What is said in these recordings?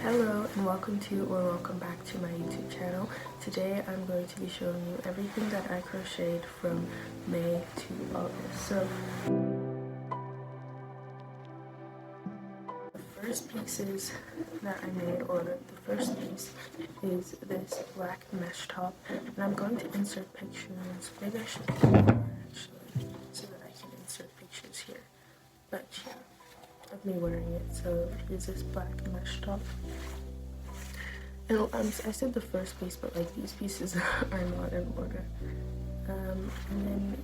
Hello and welcome back to my YouTube channel. Today I'm going to be showing you everything that I crocheted from May to August. So the first pieces that I made, or the first piece is this black mesh top, and I'm going to insert pictures. Maybe I should do more actually, so that I can insert pictures here. But yeah, of me wearing it. So here's this black mesh top. And I said the first piece, but like these pieces are not in order. And then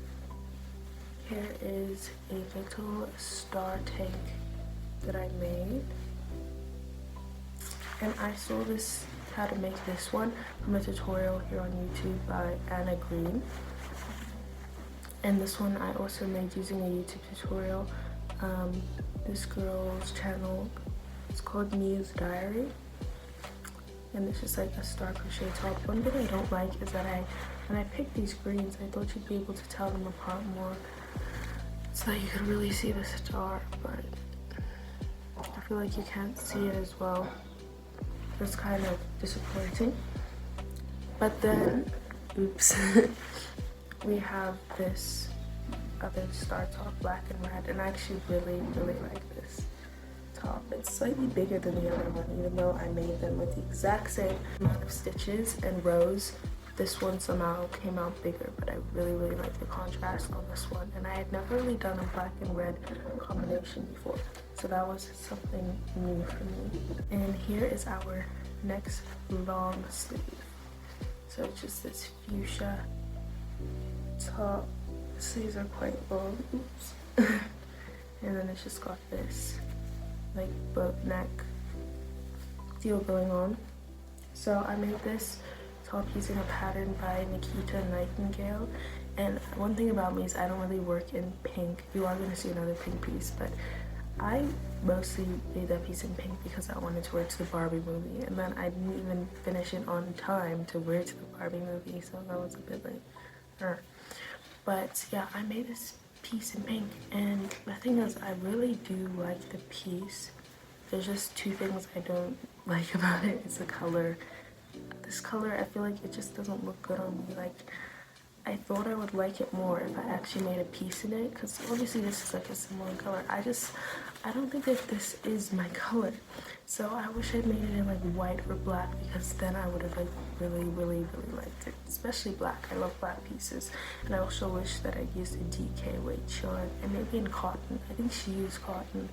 here is a little star tank that I made. And I saw this, how to make this one, from a tutorial here on YouTube by Greene. And this one I also made using a YouTube tutorial. This girl's channel, it's called Mia's Diary. And it's just like a star crochet top. One thing I don't like is that when I picked these greens, I thought you'd be able to tell them apart more so that you could really see the star, but I feel like you can't see it as well. It's kind of disappointing. But then, oops, we have this other star top, black and red, and I actually really like this top. It's slightly bigger than the other one, even though I made them with the exact same amount of stitches and rows. This one somehow came out bigger, but I really like the contrast on this one, and I had never really done a black and red combination before, so that was something new for me. And here is our next long sleeve. So it's just this fuchsia top. The sleeves are quite long, oops. And then it's just got this like boat neck deal going on. So I made this top using a pattern by Nikita Nightingale, and one thing about me is I don't really work in pink. You are going to see another pink piece, but I mostly made that piece in pink because I wanted to wear it to the Barbie movie, and then I didn't even finish it on time to wear it to the Barbie movie, so that was a bit late. But yeah, I made this piece in pink, and the thing is, I really do like the piece. There's just two things I don't like about it. It's the color. This color, I feel like it just doesn't look good on me. Like, I thought I would like it more if I actually made a piece in it, because obviously this is like a similar color. I don't think that this is my color. So I wish I'd made it in like white or black, because then I would have like really liked it, especially black. I love black pieces. And I also wish that I used a DK weight yarn, and maybe in cotton. I think she used cotton,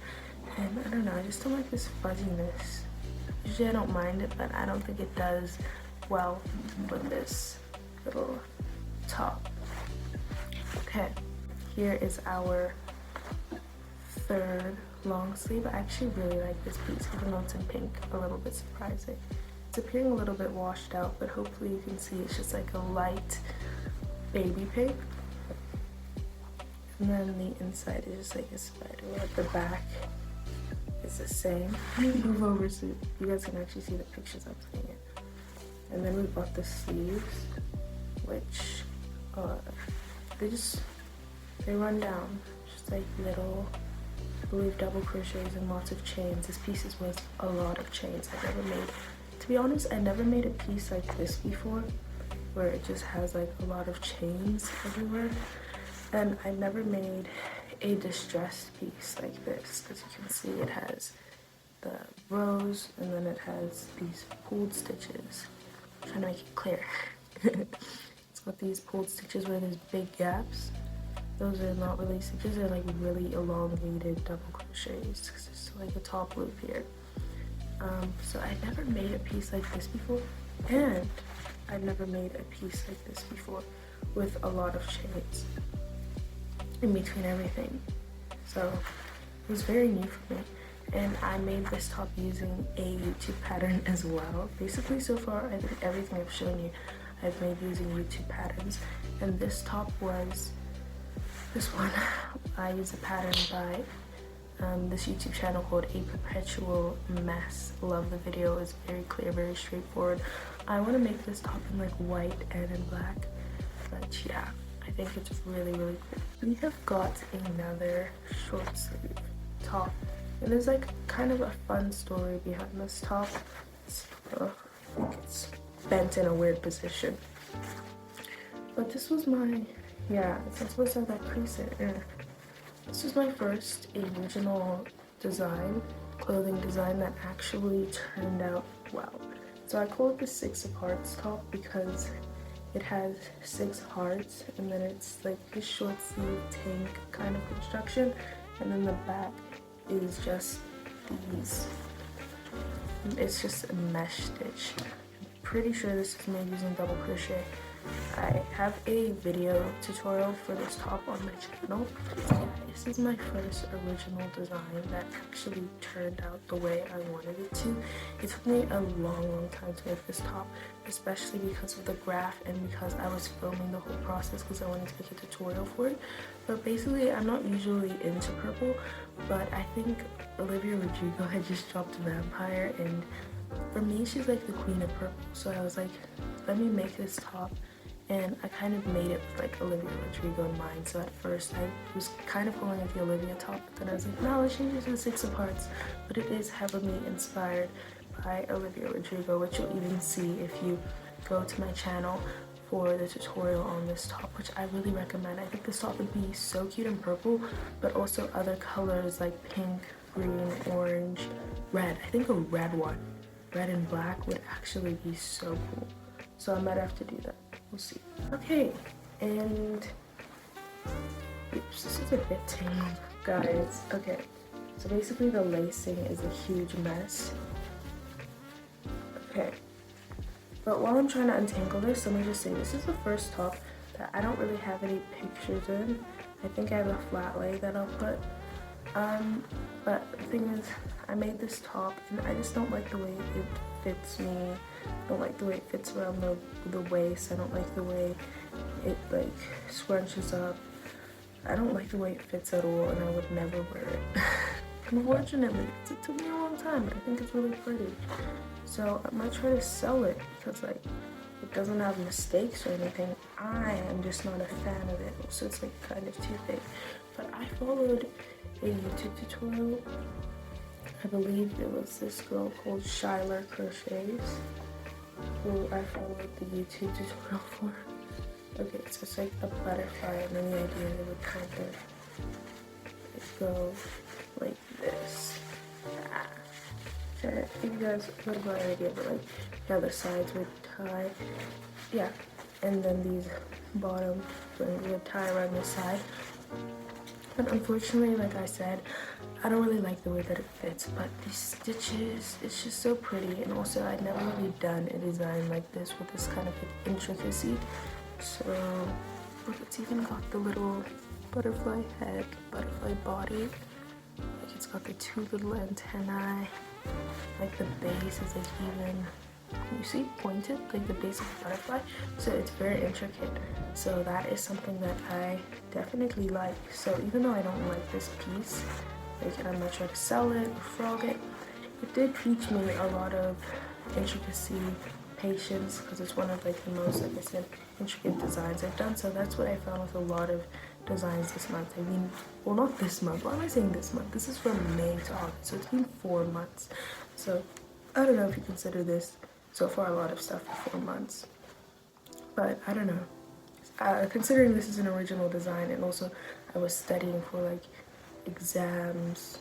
and I don't know, I just don't like this fuzziness. Usually I don't mind it, but I don't think it does well with this little top. Okay, here is our third long sleeve. I actually really like this piece, even though it's in pink. A little bit surprising. It's appearing a little bit washed out, but hopefully you can see it's just like a light baby pink. And then the inside is just like a spider web. The back is the same. Move over so you guys can actually see the pictures I'm putting in. And then we bought the sleeves, which they run down, just like little, I believe, double crochets and lots of chains. This piece was a lot of chains. To be honest, I never made a piece like this before, where it just has like a lot of chains everywhere. And I never made a distressed piece like this. As you can see, it has the rows, and then it has these pulled stitches. I'm trying to make it clear. It's got these pulled stitches where there's big gaps. Those are not really stitches, they're like really elongated double crochets, because it's like a top loop here. So I never made a piece like this before, and I've never made a piece like this before with a lot of chains in between everything. So it was very new for me, and I made this top using a YouTube pattern as well. Basically, so far I think everything I've shown you I've made using YouTube patterns, and this top was this one. I used a pattern by this YouTube channel called A Perpetual Mess. Love the video. It's very clear, very straightforward. I want to make this top in like white and in black, but yeah, I think it's really cool. We have got another short sleeve top And there's like kind of a fun story behind this top. It's bent in a weird position. But this was my, yeah, it's not supposed to have that crease in it. This was my first original design, clothing design that actually turned out well. So I call it the 6 of Hearts top because it has 6 hearts, and then it's like a short sleeve tank kind of construction, and then the back is just these. It's just a mesh stitch. I'm pretty sure this is made using double crochet. I have a video tutorial for this top on my channel. This is my first original design that actually turned out the way I wanted it to. It took me a long time to make this top, especially because of the graph and because I was filming the whole process because I wanted to make a tutorial for it. But basically, I'm not usually into purple, but I think Olivia Rodrigo had just dropped Vampire, and for me, she's like the queen of purple. So I was like, let me make this top. And I kind of made it with like Olivia Rodrigo in mind. So at first I was kind of calling it the Olivia top, but then I was like, no, let's change it to the 6 of Hearts. But it is heavily inspired by Olivia Rodrigo, which you'll even see if you go to my channel for the tutorial on this top, which I really recommend. I think this top would be so cute in purple, but also other colors like pink, green, orange, red. I think a red one, red and black, would actually be so cool. So I might have to do that. We'll see. Okay, and oops, this is a bit tangled, guys. Okay, so basically the lacing is a huge mess. Okay, but while I'm trying to untangle this, let me just say this is the first top that I don't really have any pictures in. I think I have a flat lay that I'll put. But the thing is, I made this top and I just don't like the way it fits me. I don't like the way it fits around the waist. I don't like the way it like scrunches up. I don't like the way it fits at all, and I would never wear it. Unfortunately, it took me a long time, but I think it's really pretty. So I might try to sell it because like it doesn't have mistakes or anything. I am just not a fan of it. Also, it's like kind of too big. But I followed a YouTube tutorial. I believe it was this girl called Shylar Crochets who I followed the YouTube tutorial for. Okay, so it's like a butterfly, and then the idea it would kind of go like this. Okay, I think you guys got my idea, but like yeah, the sides would tie. Yeah, and then these bottom things would tie around the side. But unfortunately, like I said, I don't really like the way that it fits, but these stitches, it's just so pretty. And also, I'd never really done a design like this with this kind of intricacy. So, look, it's even got the little butterfly head, butterfly body. Like, it's got the 2 little antennae. Like, the base is like even, you see, pointed, like the base of the butterfly. So it's very intricate. So that is something that I definitely like. So even though I don't like this piece, like I'm not trying to sell it or frog it, it did teach me a lot of intricacy, patience, because it's one of like the most, like I said, intricate designs I've done. So that's what I found with a lot of designs this month. I mean, well, not this month. Why am I saying this month? This is from May to August, so it's been 4 months. So I don't know if you consider this so far a lot of stuff for 4 months, but I don't know. Considering this is an original design, and also I was studying for like exams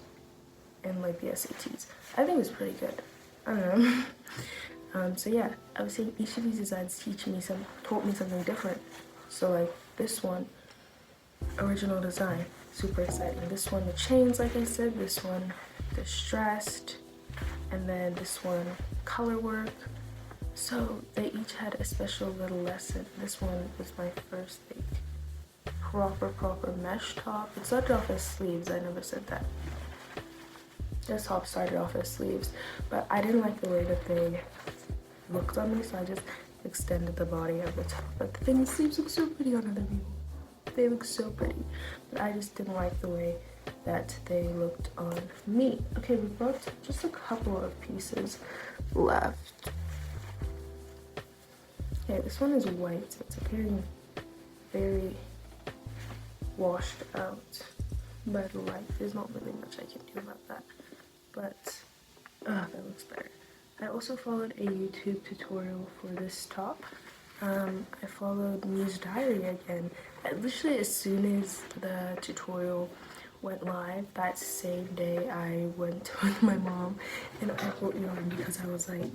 and like the SATs, I think it's pretty good. I don't know. So yeah, I was saying each of these designs taught me something different. So like this one, original design, super exciting. This one, the chains, like I said. This one, distressed, and then this one, color work. So they each had a special little lesson. This one was my first like proper mesh top. It started off as sleeves. I never said that. This top started off as sleeves, but I didn't like the way that they looked on me, so I just extended the body of the top. But the thing is, sleeves look so pretty on other people. They look so pretty, but I just didn't like the way that they looked on me. Okay, we've got just a couple of pieces left. Okay, this one is white, so it's appearing very washed out by the light. There's not really much I can do about that. but that looks better. I also followed a YouTube tutorial for this top. I followed Muse Diary again. Literally as soon as the tutorial went live, that same day I went with my mom and I bought yarn because I was like,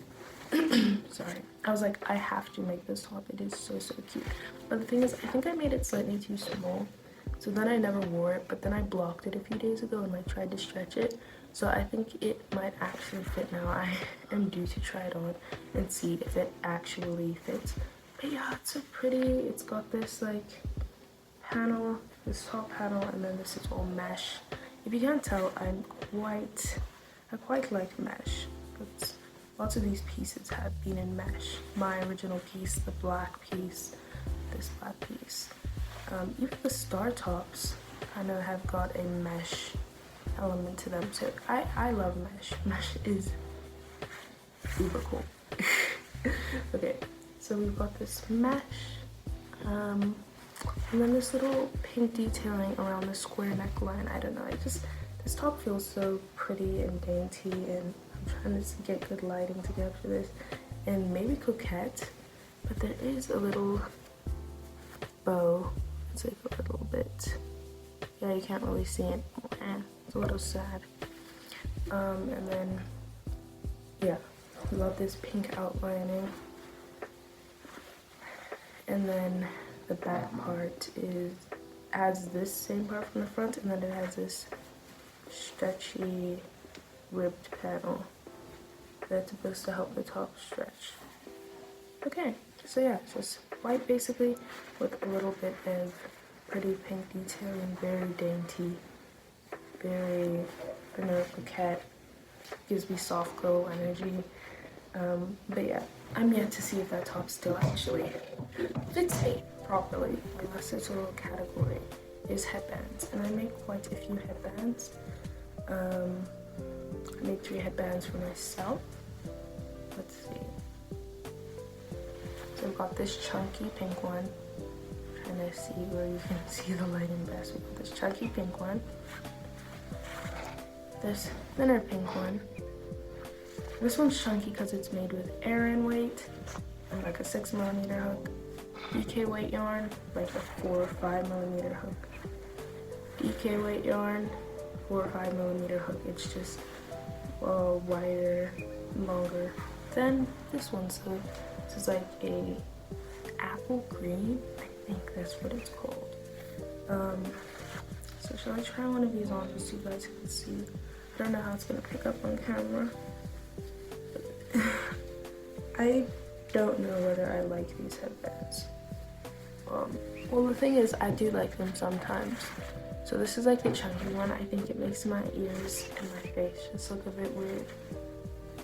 sorry, I was like, I have to make this top. It is so cute. But the thing is, I think I made it slightly too small, so then I never wore it. But then I blocked it a few days ago and I tried to stretch it, so I think it might actually fit now. I am due to try it on and see if it actually fits. But yeah, it's so pretty. It's got this like panel, this top panel, and then this is all mesh. If you can't tell, I quite like mesh, but lots of these pieces have been in mesh. My original piece, the black piece, this black piece, even the star tops kind of have got a mesh element to them. So I love mesh. Mesh is super cool. Okay, so we've got this mesh, and then this little pink detailing around the square neckline. I don't know, this top feels so pretty and dainty, and I'm trying to get good lighting to capture this, and maybe coquette, but there is a little bow. It's like a little bit, yeah, you can't really see it. It's a little sad. And then, yeah, love this pink outlining. And then the back part has this same part from the front, and then it has this stretchy ribbed panel that's supposed to help the top stretch. Okay, so yeah, it's just white basically with a little bit of pretty pink detailing, very dainty, very vanilla coquette, gives me soft girl energy. But yeah, I'm yet to see if that top still actually fits me properly. My last little category is headbands, and I make quite a few headbands. I made 3 headbands for myself. Let's see. So I've got this chunky pink one. I'm trying to see where you can see the lighting best. We've got this chunky pink one. This thinner pink one. This one's chunky because it's made with Aran weight and like a 6mm hook. DK weight yarn, like a 4 or 5mm hook. DK weight yarn, 4 or 5mm hook. It's just wider, longer than this one. So this is like a apple green. I think that's what it's called. So shall I try one of these on just so you guys can see? I don't know how it's gonna pick up on camera. I don't know whether I like these headbands. Well, the thing is, I do like them sometimes. So this is like the chunky one. I think it makes my ears and my face just look a bit weird.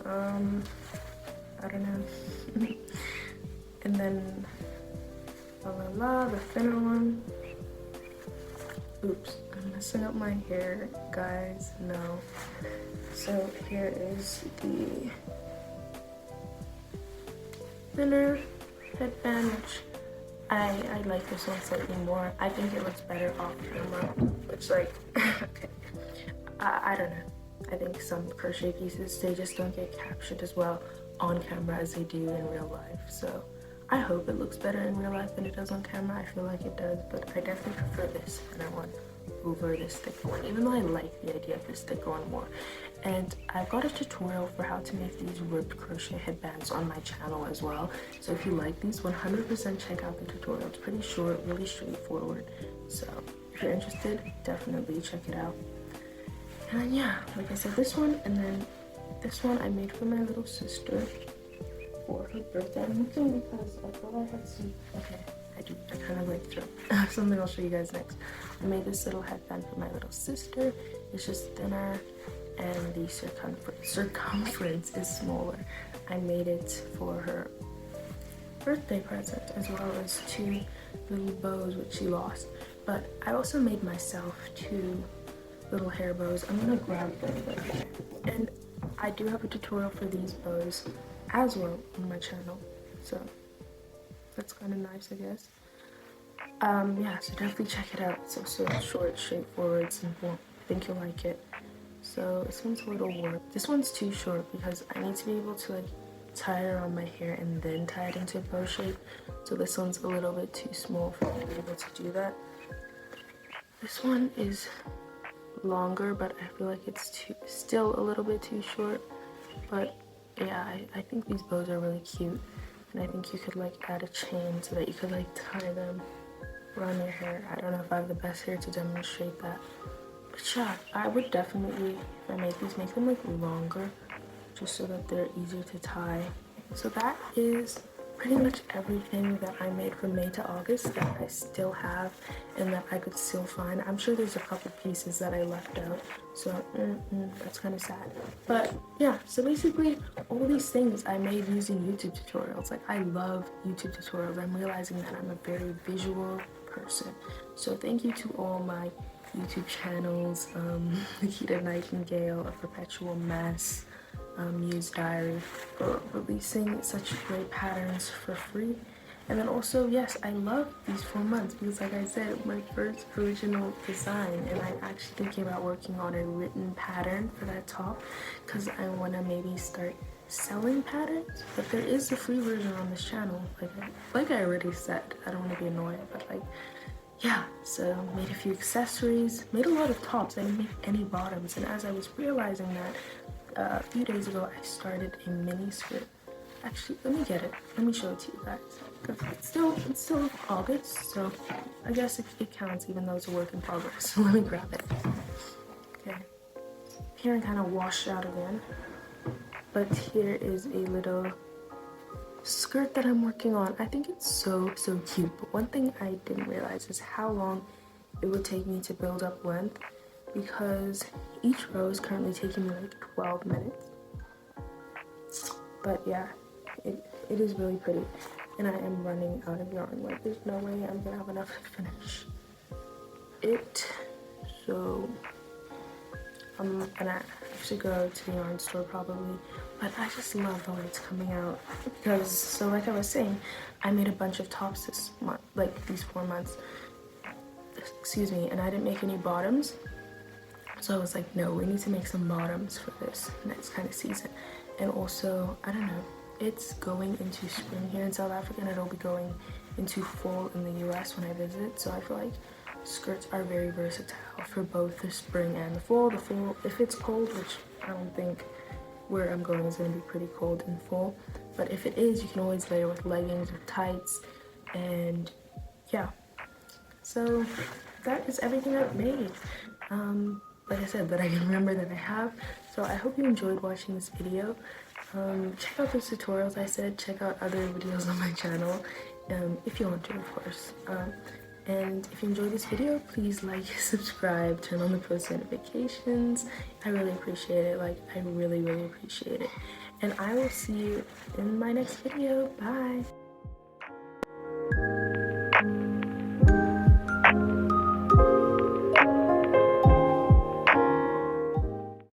I don't know. And then, the thinner one. Oops, I'm messing up my hair, guys. No. So here is the thinner headband, which I like this one slightly more. I think it looks better off camera, which like, okay, I don't know. I think some crochet pieces, they just don't get captured as well on camera as they do in real life. So I hope it looks better in real life than it does on camera. I feel like it does, but I definitely prefer this thinner one over this thicker one, even though I like the idea of this thicker one more. And I've got a tutorial for how to make these ribbed crochet headbands on my channel as well. So if you like these, 100% check out the tutorial. It's pretty short, really straightforward. So if you're interested, definitely check it out. And then yeah, like I said, this one, and then this one I made for my little sister for her birthday. I'm looking because I thought I had some, okay, I do, I kind of like throw something I'll show you guys next. I made this little headband for my little sister. It's just thinner and the circumference is smaller. I made it for her birthday present, as well as 2 little bows which she lost. But I also made myself 2 little hair bows. I'm gonna grab them. And I do have a tutorial for these bows as well on my channel, so that's kind of nice, I guess. Yeah, so definitely check it out. It's also short, straightforward, simple. I think you'll like it. so this one's a little warped. This one's too short because I need to be able to like tie it around my hair and then tie it into a bow shape. So this one's a little bit too small for me to be able to do that. This one is longer, but I feel like it's still a little bit too short. But yeah, I think these bows are really cute, and I think you could like add a chain so that you could like tie them around your hair. I don't know if I have the best hair to demonstrate that, but yeah, I would definitely, if I make these, make them like longer just so that they're easier to tie. So that is pretty much everything that I made from May to August that I still have and that I could still find. I'm sure there's a couple pieces that I left out, so that's kind of sad. But yeah, so basically all these things I made using YouTube tutorials. Like, I love YouTube tutorials. I'm realizing that I'm a very visual person. So thank you to all my YouTube channels, Nikita Nightingale, A Perpetual Mess, Muse Diary, for releasing such great patterns for free. And then also, yes, I love these 4 months because, like I said, my first original design, and I'm actually thinking about working on a written pattern for that top because I want to maybe start selling patterns. But there is a free version on this channel, like I already said. I don't want to be annoying, but like, yeah. So made a few accessories, made a lot of tops. I didn't make any bottoms, and as I was realizing that a few days ago, I started a mini skirt. Actually, let me get it. Let me show it to you guys. It's still August, so I guess it counts even though it's a work in progress. So let me grab it. Okay. Here and kind of washed out again. But here is a little skirt that I'm working on. I think it's so cute. But one thing I didn't realize is how long it would take me to build up length, because each row is currently taking me like 12 minutes. But yeah, it is really pretty, and I am running out of yarn. Like, there's no way I'm gonna have enough to finish it. So I'm gonna have to go to the yarn store probably, but I just love the way it's coming out because, so like I was saying, I made a bunch of tops this month, like these 4 months, excuse me, and I didn't make any bottoms. So I was like, no, we need to make some bottoms for this next kind of season. And also, I don't know, it's going into spring here in South Africa, and it'll be going into fall in the US when I visit. So I feel like skirts are very versatile for both the spring and the fall. The fall, if it's cold, which I don't think where I'm going is going to be pretty cold in fall, but if it is, you can always layer with leggings or tights. And yeah, so that is everything I've made. Like I said, that I can remember that I have. So I hope you enjoyed watching this video. Check out those tutorials I said. Check out other videos on my channel, if you want to, of course. And if you enjoyed this video, please like, subscribe, turn on the post notifications. I really appreciate it. Like, I really appreciate it. And I will see you in my next video. Bye!